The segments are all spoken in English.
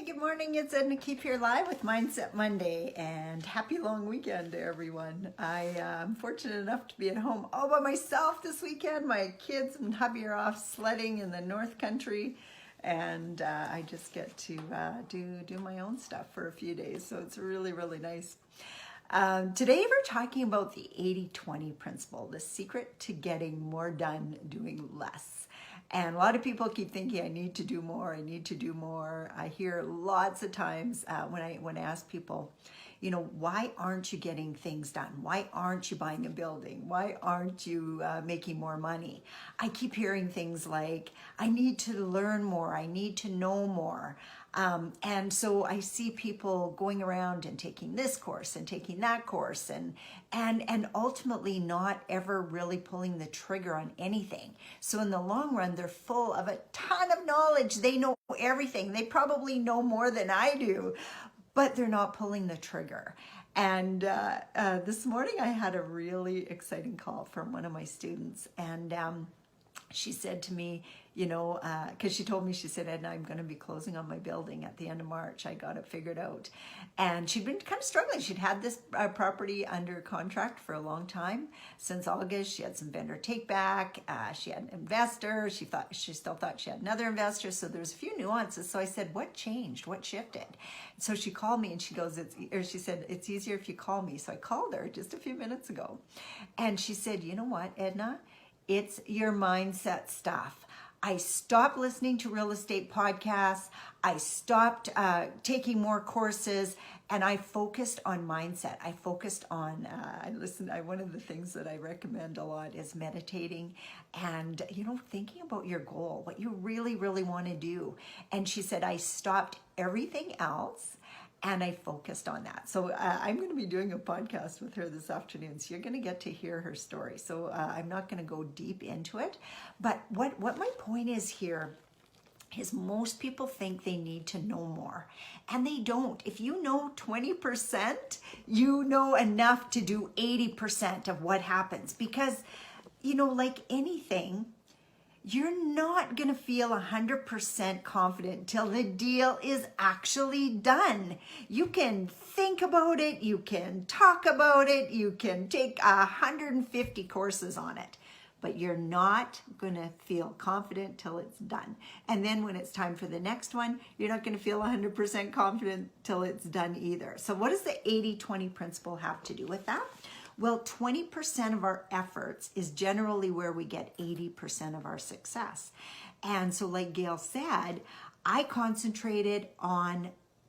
Hey, good morning. It's Edna Keep here live with Mindset Monday, and happy long weekend to everyone. I am fortunate enough to be at home all by myself this weekend. My kids and hubby are off sledding in the North Country, and I just get to do my own stuff for a few days. So it's really, really nice. Today we're talking about the 80-20 principle, the secret to getting more done doing less. And a lot of people keep thinking, I need to do more, I need to do more. I hear lots of times when I ask people, you know, why aren't you getting things done? Why aren't you buying a building? Why aren't you making more money? I keep hearing things like, I need to learn more, I need to know more. And so I see people going around and taking this course and taking that course and ultimately not ever really pulling the trigger on anything. So in the long run, they're full of a ton of knowledge. They know everything. They probably know more than I do, but they're not pulling the trigger. And this morning I had a really exciting call from one of my students, and she said to me, you know, because she told me, she said, Edna, I'm going to be closing on my building at the end of March. I got it figured out. And she'd been kind of struggling. She'd had this property under contract for a long time. Since August, she had some vendor take back. She had an investor. She still thought she had another investor. So there's a few nuances. So I said, what changed? What shifted? So she called me and she goes, she said, it's easier if you call me. So I called her just a few minutes ago. And she said, you know what, Edna? It's your mindset stuff. I stopped listening to real estate podcasts. I stopped taking more courses, and I focused on mindset. I focused on, one of the things that I recommend a lot is meditating and, you know, thinking about your goal, what you really, really want to do. And she said, I stopped everything else and I focused on that. So I'm going to be doing a podcast with her this afternoon. So you're going to get to hear her story. So I'm not going to go deep into it. But what my point is here is most people think they need to know more. And they don't. If you know 20%, you know enough to do 80% of what happens. Because, you know, like anything, you're not going to feel 100% confident until the deal is actually done. You can think about it, you can talk about it, you can take 150 courses on it, but you're not going to feel confident till it's done. And then when it's time for the next one, you're not going to feel 100% confident till it's done either. So what does the 80-20 principle have to do with that? Well, 20% of our efforts is generally where we get 80% of our success. And so like Gail said, I concentrated on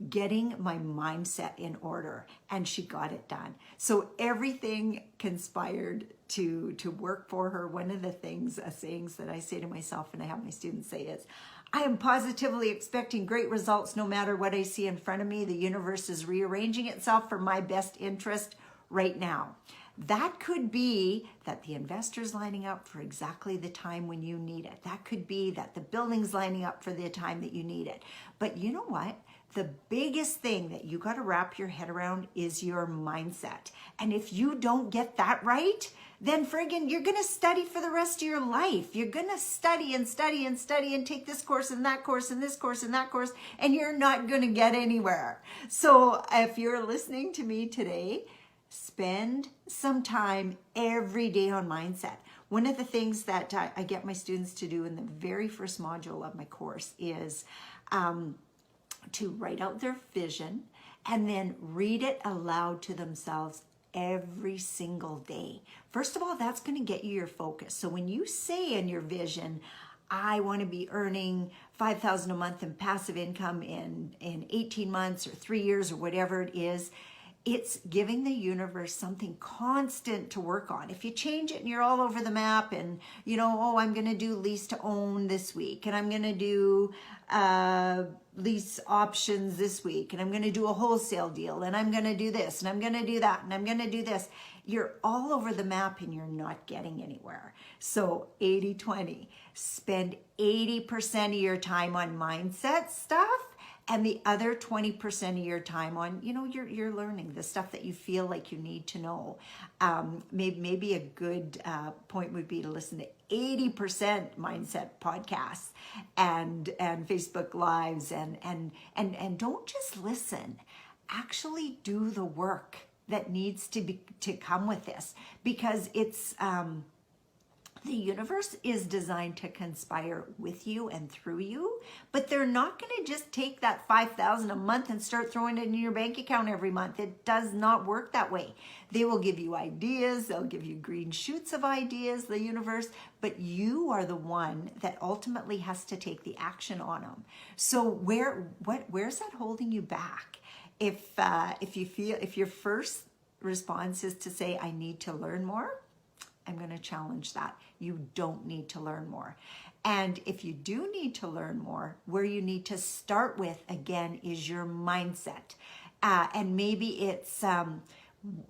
getting my mindset in order, and she got it done. So everything conspired to work for her. One of the sayings that I say to myself and I have my students say is, I am positively expecting great results no matter what I see in front of me. The universe is rearranging itself for my best interest right now. That could be that the investor's lining up for exactly the time when you need it. That could be that the building's lining up for the time that you need it. But you know what? The biggest thing that you got to wrap your head around is your mindset. And if you don't get that right, then friggin' you're going to study for the rest of your life. You're going to study and study and study and take this course and that course and this course and that course, and you're not going to get anywhere. So if you're listening to me today, spend some time every day on mindset. One of the things that I get my students to do in the very first module of my course is to write out their vision and then read it aloud to themselves every single day. First of all, that's going to get you your focus. So when you say in your vision, I want to be earning $5,000 a month in passive income in 18 months or 3 years or whatever it is, it's giving the universe something constant to work on. If you change it and you're all over the map and, you know, oh, I'm going to do lease to own this week, and I'm going to do lease options this week, and I'm going to do a wholesale deal, and I'm going to do this, and I'm going to do that, and I'm going to do this. You're all over the map and you're not getting anywhere. So 80-20, spend 80% of your time on mindset stuff And the other 20% of your time on, you're learning the stuff that you feel like you need to know. Maybe a good point would be to listen to 80% mindset podcasts and Facebook lives and don't just listen. Actually do the work that needs to come with this, because it's the universe is designed to conspire with you and through you, but they're not going to just take that $5,000 a month and start throwing it in your bank account every month. It does not work that way. They will give you ideas, they'll give you green shoots of ideas, the universe, but you are the one that ultimately has to take the action on them. So where's that holding you back? If your first response is to say, I need to learn more, I'm going to challenge that. You don't need to learn more. And if you do need to learn more, where you need to start with, again, is your mindset. And maybe it's,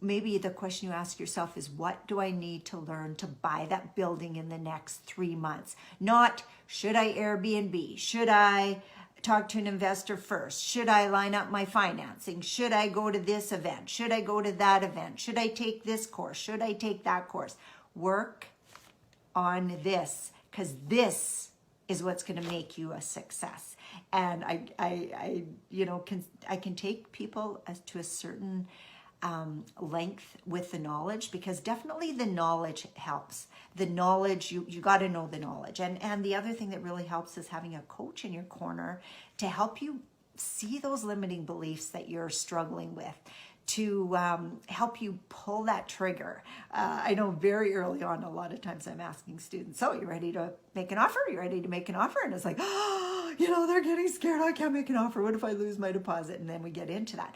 maybe the question you ask yourself is, what do I need to learn to buy that building in the next 3 months? Not, should I Airbnb? Should I talk to an investor first? Should I line up my financing? Should I go to this event? Should I go to that event? Should I take this course? Should I take that course? Work on this, because this is what's going to make you a success. And I can take people to a certain length with the knowledge, because definitely the knowledge helps. The knowledge, you got to know the knowledge. And the other thing that really helps is having a coach in your corner to help you see those limiting beliefs that you're struggling with, to help you pull that trigger. I know very early on, a lot of times I'm asking students, so you ready to make an offer? You ready to make an offer? And it's like, oh, they're getting scared. I can't make an offer. What if I lose my deposit? And then we get into that.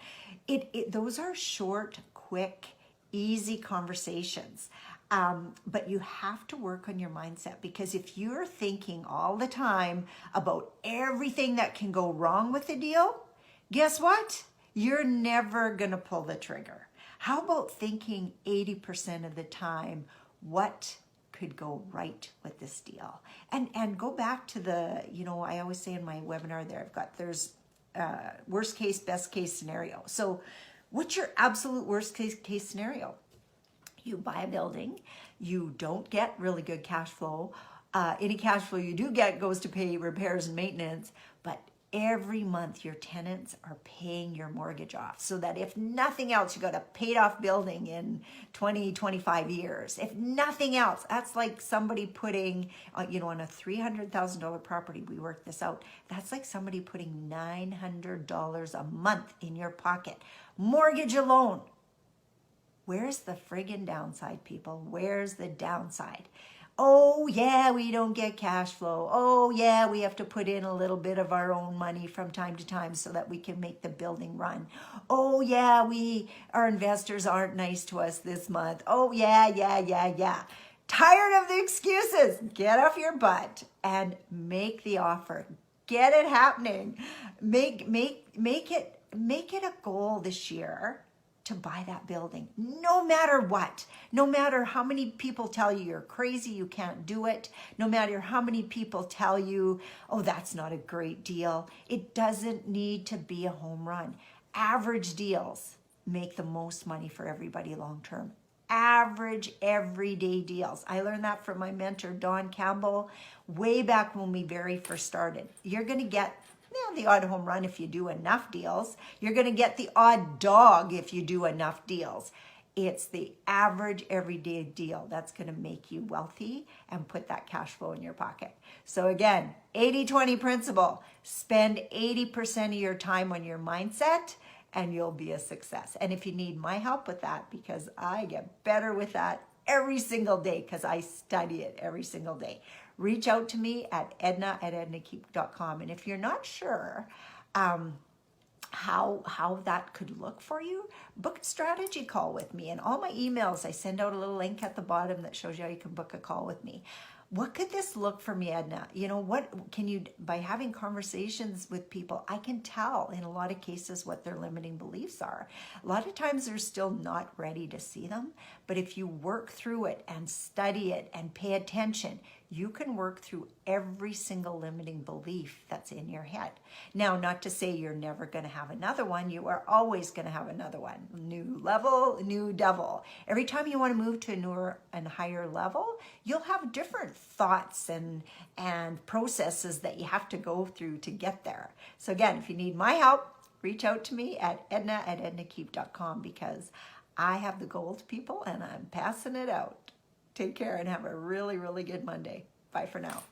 Those are short, quick, easy conversations. But you have to work on your mindset, because if you're thinking all the time about everything that can go wrong with the deal, guess what? You're never going to pull the trigger. How about thinking 80% of the time, what could go right with this deal? And go back to the, I always say in my webinar there, there's worst case, best case scenario. So what's your absolute worst case scenario? You buy a building, you don't get really good cash flow. Any cash flow you do get goes to pay repairs and maintenance, but every month your tenants are paying your mortgage off, so that if nothing else, you got a paid off building in 20, 25 years. If nothing else, that's like somebody putting, on a $300,000 property, we worked this out, that's like somebody putting $900 a month in your pocket. Mortgage alone. Where's the friggin' downside, people? Where's the downside? Oh, yeah, we don't get cash flow. Oh, yeah, we have to put in a little bit of our own money from time to time so that we can make the building run. Oh, yeah, our investors aren't nice to us this month. Oh, yeah. Tired of the excuses? Get off your butt and make the offer. Get it happening. Make it a goal this year to buy that building, no matter what. No matter how many people tell you you're crazy, you can't do it. No matter how many people tell you, oh, that's not a great deal. It doesn't need to be a home run. Average deals make the most money for everybody long term. Average everyday deals. I learned that from my mentor, Don Campbell, way back when we very first started. You're going to get the odd home run if you do enough deals. You're going to get the odd dog if you do enough deals. It's the average everyday deal that's going to make you wealthy and put that cash flow in your pocket. So again, 80-20 principle. Spend 80% of your time on your mindset and you'll be a success. And if you need my help with that, because I get better with that every single day because I study it every single day, reach out to me at edna@ednakeep.com. And if you're not sure how that could look for you, book a strategy call with me. And all my emails, I send out a little link at the bottom that shows you how you can book a call with me. What could this look for me, Edna? What can you, by having conversations with people, I can tell in a lot of cases what their limiting beliefs are. A lot of times they're still not ready to see them, but if you work through it and study it and pay attention, you can work through every single limiting belief that's in your head. Now, not to say you're never going to have another one. You are always going to have another one. New level, new devil. Every time you want to move to a newer and higher level, you'll have different thoughts and processes that you have to go through to get there. So again, if you need my help, reach out to me at edna@ednakeep.com, because I have the gold, people, and I'm passing it out. Take care and have a really, really good Monday. Bye for now.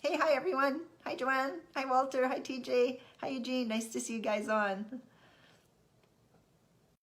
Hey, hi everyone. Hi Joanne. Hi Walter. Hi TJ. Hi Eugene. Nice to see you guys on.